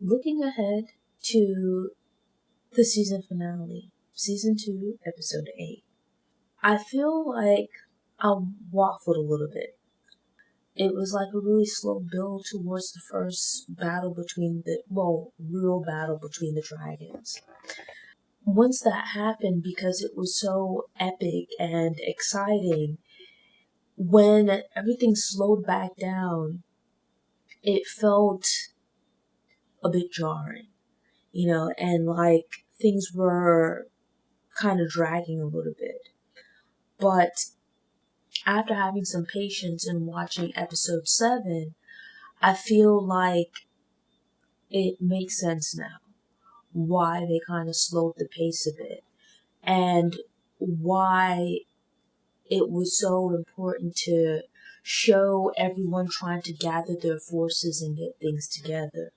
Looking ahead to the season finale, season 2, episode 8, I feel like I waffled a little bit. It was like a really slow build towards the first battle between real battle between the dragons. Once that happened, because it was so epic and exciting, when everything slowed back down, it felt a bit jarring, and like things were kind of dragging a little bit. But after having some patience and watching episode 7, I feel like it makes sense now why they kind of slowed the pace a bit and why it was so important to show everyone trying to gather their forces and get things together.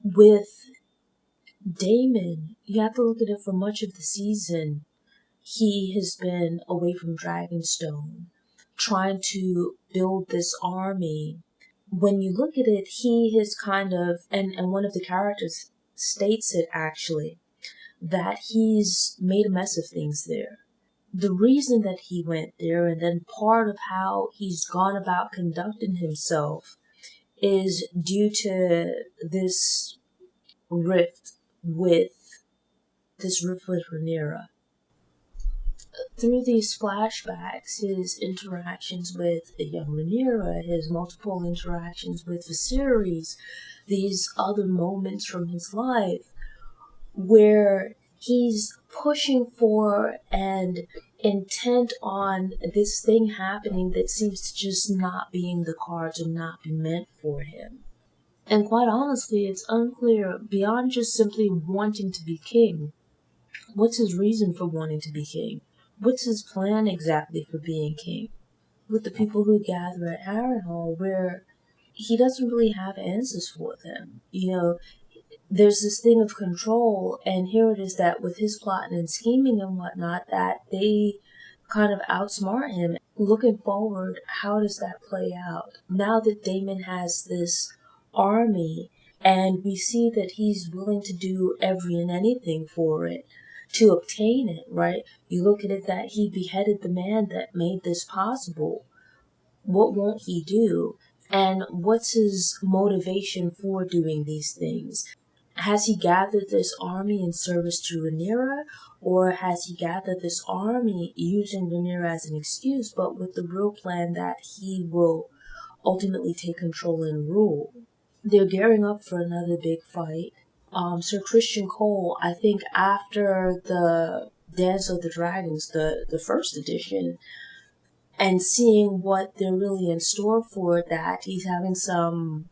With Damon, you have to look at it for much of the season. He has been away from Dragonstone, trying to build this army. When you look at it, he has kind of, and one of the characters states it actually, that he's made a mess of things there. The reason that he went there, and then part of how he's gone about conducting himself, is due to this rift with Rhaenyra. Through these flashbacks, his interactions with the young Rhaenyra, his multiple interactions with Viserys, these other moments from his life, where he's pushing for and intent on this thing happening that seems to just not be in the cards or not be meant for him. And quite honestly, it's unclear, beyond just simply wanting to be king, what's his reason for wanting to be king? What's his plan exactly for being king? With the people who gather at Harrenhal, where he doesn't really have answers for them. There's this thing of control, and here it is that with his plotting and scheming and whatnot, that they kind of outsmart him. Looking forward, how does that play out? Now that Daemon has this army, and we see that he's willing to do every and anything for it, to obtain it, right? You look at it that he beheaded the man that made this possible. What won't he do? And what's his motivation for doing these things? Has he gathered this army in service to Rhaenyra, or has he gathered this army using Rhaenyra as an excuse, but with the real plan that he will ultimately take control and rule? They're gearing up for another big fight. Sir Christian Cole, I think after the Dance of the Dragons, the first edition, and seeing what they're really in store for, that he's having some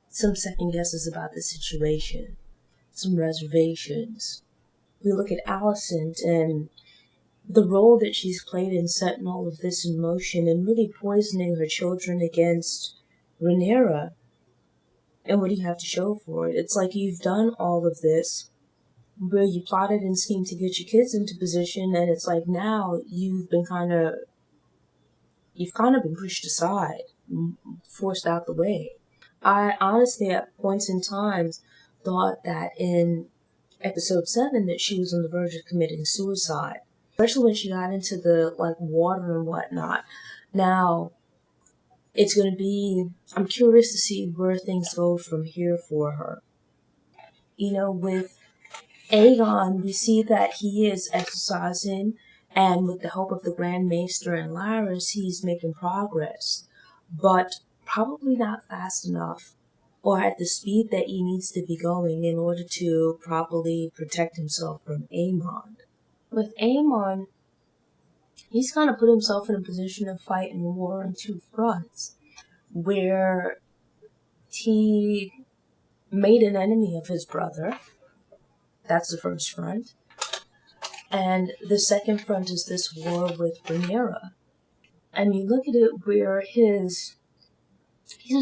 second guesses about the situation, some reservations. We look at Alicent and the role that she's played in setting all of this in motion and really poisoning her children against Rhaenyra. And what do you have to show for it? It's like you've done all of this where you plotted and schemed to get your kids into position, and it's like now you've kind of been pushed aside, forced out the way. I honestly, at points in times, thought that in episode 7 that she was on the verge of committing suicide, especially when she got into the water and whatnot. Now, it's going to be, I'm curious to see where things go from here for her. With Aegon, we see that he is exercising, and with the help of the Grand Maester and Larys, he's making progress, but probably not fast enough or at the speed that he needs to be going in order to properly protect himself from Aemon. With Aemon, he's kind of put himself in a position of fight and war on two fronts, where he made an enemy of his brother. That's the first front. And the second front is this war with Rhaenyra. And you look at it where his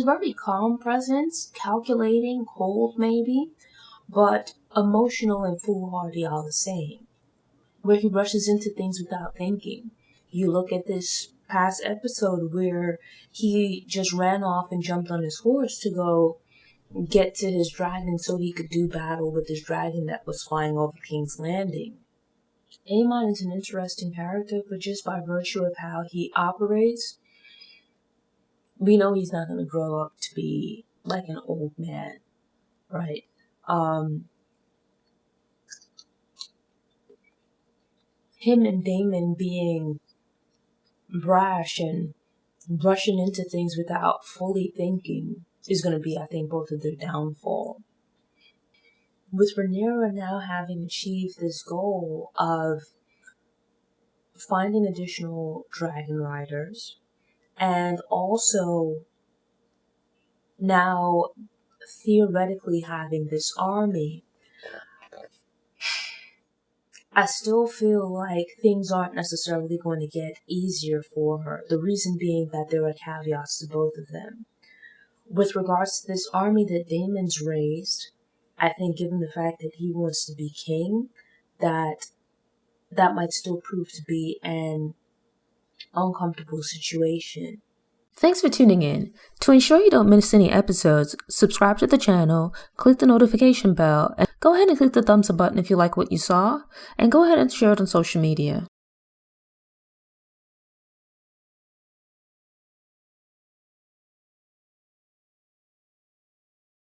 very calm presence, calculating, cold maybe, but emotional and foolhardy all the same. Where he rushes into things without thinking. You look at this past episode where he just ran off and jumped on his horse to go get to his dragon so he could do battle with his dragon that was flying over King's Landing. Amon is an interesting character, but just by virtue of how he operates, we know he's not going to grow up to be like an old man, right? Him and Damon being brash and rushing into things without fully thinking is going to be, I think, both of their downfall. With Rhaenyra now having achieved this goal of finding additional dragon riders, and also now theoretically having this army, I still feel like things aren't necessarily going to get easier for her. The reason being that there are caveats to both of them. With regards to this army that Daemon's raised, I think given the fact that he wants to be king, that might still prove to be an uncomfortable situation. Thanks for tuning in. To ensure you don't miss any episodes, subscribe to the channel, click the notification bell, and go ahead and click the thumbs up button if you like what you saw, and go ahead and share it on social media.